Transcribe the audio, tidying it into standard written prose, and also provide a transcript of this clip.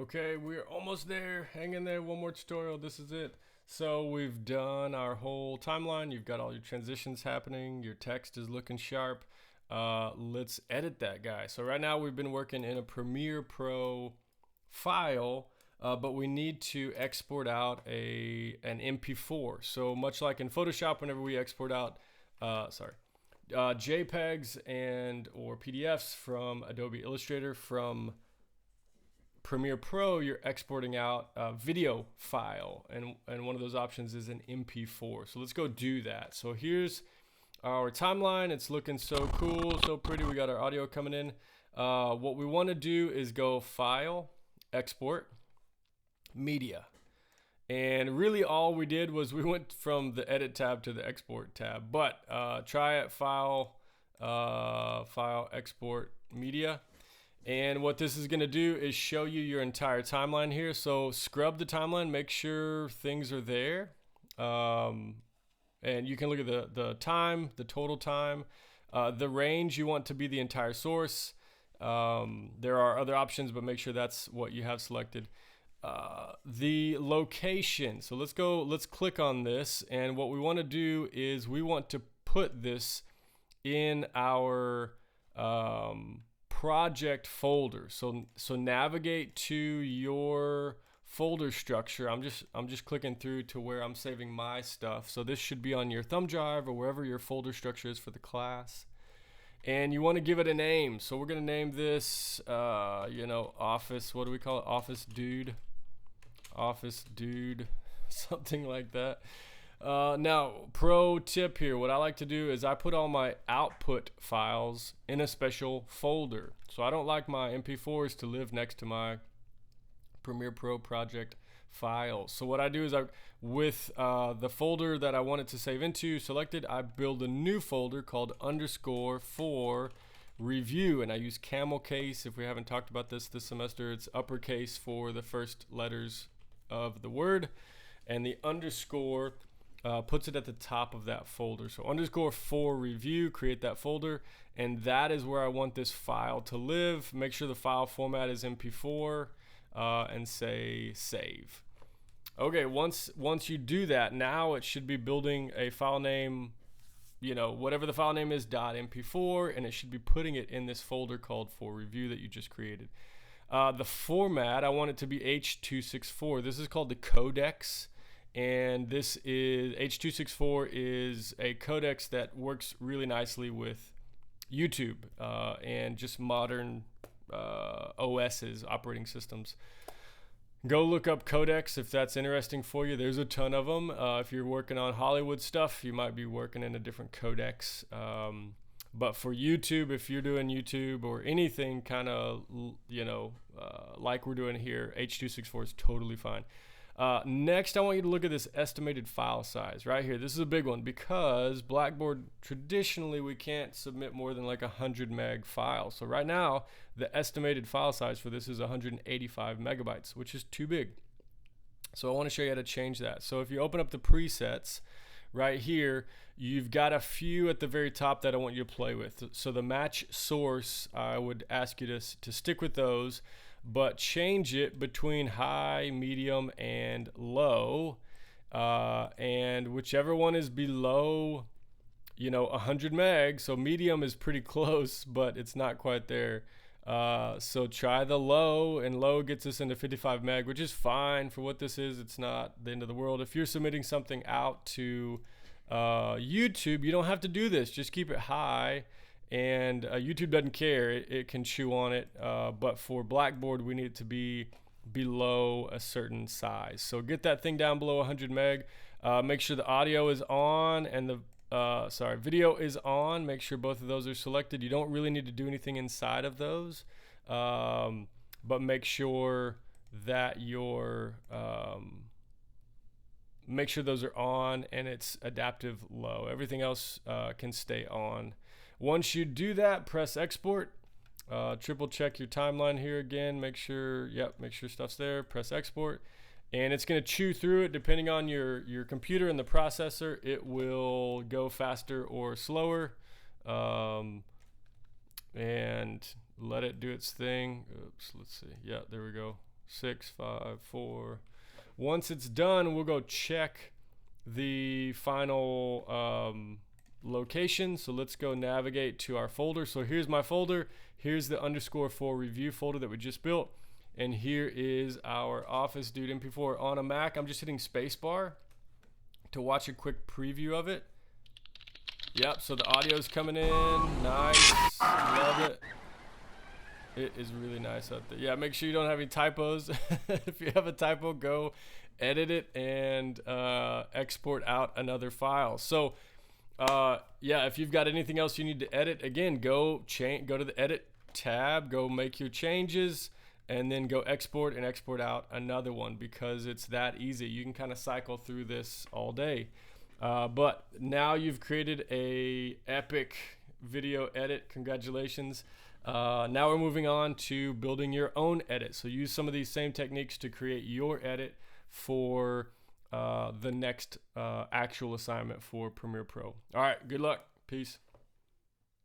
Okay, we're almost there. Hang in there. One more tutorial. This is it. So we've done our whole timeline. You've got all your transitions happening. Your text is looking sharp. Let's edit that guy. So right now we've been working in a Premiere Pro file, but we need to export out an MP4. So much like in Photoshop, whenever we export out, JPEGs and or PDFs from Adobe Illustrator from Premiere Pro, you're exporting out a video file, and one of those options is an MP4. So let's go do that. So here's our timeline. It's looking so cool, so pretty. We got our audio coming in. What we want to do is go File, Export, Media. And really all we did was we went from the Edit tab to the Export tab. But try it, File, Export, Media. And what this is going to do is show you your entire timeline here. So scrub the timeline, make sure things are there. And you can look at the time, the total time, the range you want to be the entire source. There are other options, but make sure that's what you have selected. The location. So let's click on this. And what we want to do is we want to put this in our project folder. So navigate to your folder structure. I'm just clicking through to where I'm saving my stuff. So this should be on your thumb drive or wherever your folder structure is for the class. And you want to give it a name. So we're going to name this Office, what do we call it? Office Dude, something like that. Now, pro tip here, what I like to do is I put all my output files in a special folder. So I don't like my MP4s to live next to my Premiere Pro project files. So what I do is with the folder that I want it to save into selected, I build a new folder called _for review, and I use camel case. If we haven't talked about this semester, it's uppercase for the first letters of the word, and the underscore puts it at the top of that folder. So _for review, create that folder, and that is where I want this file to live. Make sure the file format is MP4 and say save. Okay, once you do that, now it should be building a file name, whatever the file name is, .mp4, and it should be putting it in this folder called for review that you just created. The format, I want it to be H.264. This is called the codecs. And this is H.264 is a codex that works really nicely with YouTube and just modern OSs, operating systems. Go look up codecs if that's interesting for you. There's a ton of them. If you're working on Hollywood stuff, you might be working in a different codex. But for YouTube, if you're doing YouTube or anything kind of, like we're doing here, H.264 is totally fine. Next, I want you to look at this estimated file size right here. This is a big one because Blackboard, traditionally, we can't submit more than like 100 meg files. So right now, the estimated file size for this is 185 megabytes, which is too big. So I want to show you how to change that. So if you open up the presets right here, you've got a few at the very top that I want you to play with. So the match source, I would ask you to stick with those, but change it between high, medium, and low, and whichever one is below 100 meg. So medium is pretty close, but it's not quite there. So try the low, and low gets us into 55 meg, which is fine for what this is. It's not the end of the world. If you're submitting something out to YouTube, you don't have to do this. Just keep it high. And YouTube doesn't care. It can chew on it. But for Blackboard, we need it to be below a certain size. So get that thing down below 100 meg. Make sure the audio is on and the video is on. Make sure both of those are selected. You don't really need to do anything inside of those. But make sure that make sure those are on and it's adaptive low. Everything else can stay on. Once you do that, press export. Triple check your timeline here again. Make sure stuff's there. Press export, and it's going to chew through it depending on your computer and the processor. It will go faster or slower, and let it do its thing. Oops, let's see. Yeah, there we go. 6, 5, 4. Once it's done, we'll go check the final location. So let's go navigate to our folder. So here's my folder. Here's the _4 review folder that we just built. And here is our Office Dude MP4 on a Mac. I'm just hitting spacebar to watch a quick preview of it. Yep, so the audio's coming in. Nice. Love it. It is really nice out there. Yeah, make sure you don't have any typos. If you have a typo, go edit it and export out another file. So yeah, if you've got anything else you need to edit, again, go to the edit tab, go make your changes, and then go export and export out another one, because it's that easy. You can kind of cycle through this all day. But now you've created a epic video edit. Congratulations. Now we're moving on to building your own edit. So use some of these same techniques to create your edit for the next actual assignment for Premiere Pro. All right, good luck. Peace.